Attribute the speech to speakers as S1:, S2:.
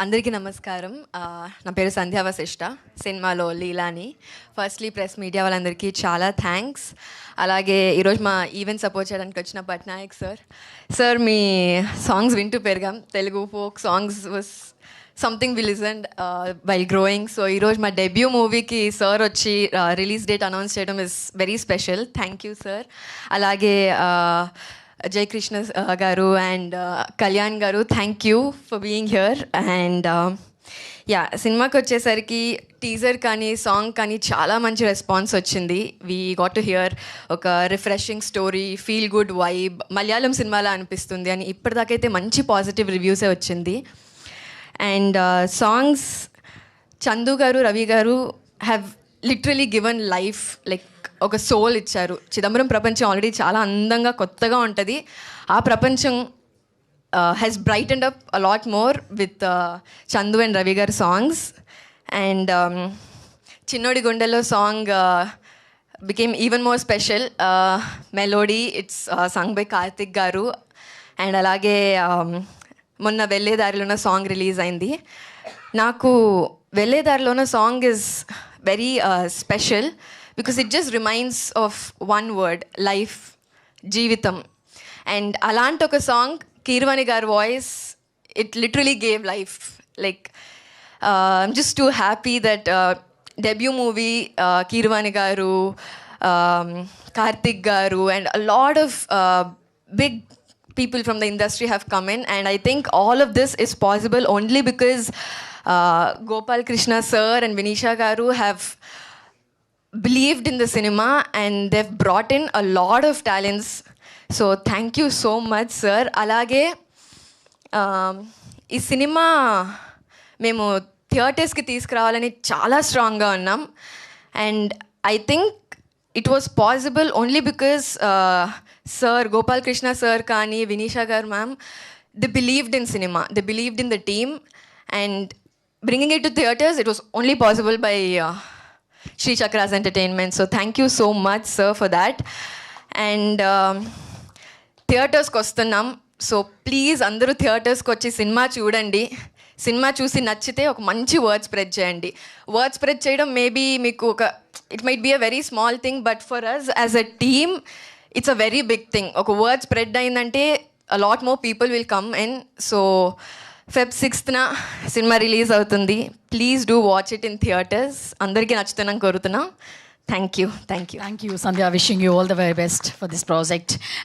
S1: అందరికీ నమస్కారం. నా పేరు సంధ్యా వశిష్ట. సినిమాలో లీలాని. ఫస్ట్లీ ప్రెస్ మీడియా వాళ్ళందరికీ చాలా థ్యాంక్స్. అలాగే ఈరోజు మా ఈవెంట్ సపోర్ట్ చేయడానికి వచ్చిన పట్నాయక్ సార్ మీ సాంగ్స్ వింటూ పెరిగాం. Telugu folk songs was something we listened while growing. So ఈరోజు మా డెబ్యూ మూవీకి సార్ వచ్చి రిలీజ్ డేట్ అనౌన్స్ చేయడం is very special. Thank you sir. అలాగే Jayakrishna garu and Kalyan garu, thank you for being here. And సినిమాకి వచ్చేసరికి టీజర్ కానీ సాంగ్ కానీ చాలా మంచి రెస్పాన్స్ వచ్చింది. వీ గాట్ టు హియర్ ఒక refreshing story, feel good vibe, Malayalam సినిమాలా అనిపిస్తుంది అని ఇప్పటిదాకైతే మంచి పాజిటివ్ రివ్యూసే వచ్చింది. అండ్ సాంగ్స్ చందు గారు, రవి గారు have literally given life, like ఒక సోల్ ఇచ్చారు. చిదంబరం ప్రపంచం ఆల్రెడీ చాలా అందంగా కొత్తగా ఉంటుంది. ఆ ప్రపంచం has brightened up a lot more with Chandu and Ravi గారి సాంగ్స్. అండ్ చిన్నోడి గుండెలో song became even more special. Melody it's sung by Karthik garu. And అలాగే మొన్న వెళ్ళేదారిలోన సాంగ్ రిలీజ్ అయింది. నాకు వెళ్ళేదారిలోన song is very special because it just reminds of one word, life, జీవితం. అండ్ అలాంటి ఒక సాంగ్ కీరవాణి గారి voice, it literally gave life. Like I'm just too happy that debut movie Keeravani గారు, కార్తిక్ గారు and a lot of big people from the industry have come in, and I think all of this is possible only because Gopal Krishna sir and Vinisha garu have believed in the cinema and they've brought in a lot of talents. So thank you so much sir. Alage ఈ cinema మేము థియేటర్స్కి తీసుకురావాలని చాలా స్ట్రాంగ్గా ఉన్నాం. And I think it was possible only because sir, Gopal Krishna sir కానీ వినీషా గారు ma'am, they believed in cinema, they believed in the team, and bringing it to theatres, it was only possible by Sri Chakras Entertainment. So thank you so much sir for that. And థియేటర్స్కి వస్తున్నాం. So please అందరూ థియేటర్స్కి వచ్చి cinema చూడండి. Cinema చూసి నచ్చితే ఒక మంచి వర్డ్ స్ప్రెడ్ చేయండి. వర్డ్ స్ప్రెడ్ చేయడం మేబీ మీకు ఒక it might be a very small thing, but for us as a team it's a very big thing. ఒక వర్డ్ స్ప్రెడ్ అయిందంటే a lot more people will come in. So Feb 6th cinema release అవుతుంది. Please do watch it in theatres. అందరికీ నచ్చుతున్నాను కోరుతున్నాం. Thank you.
S2: Thank you, Sandhya. Wishing you all the very best for this project.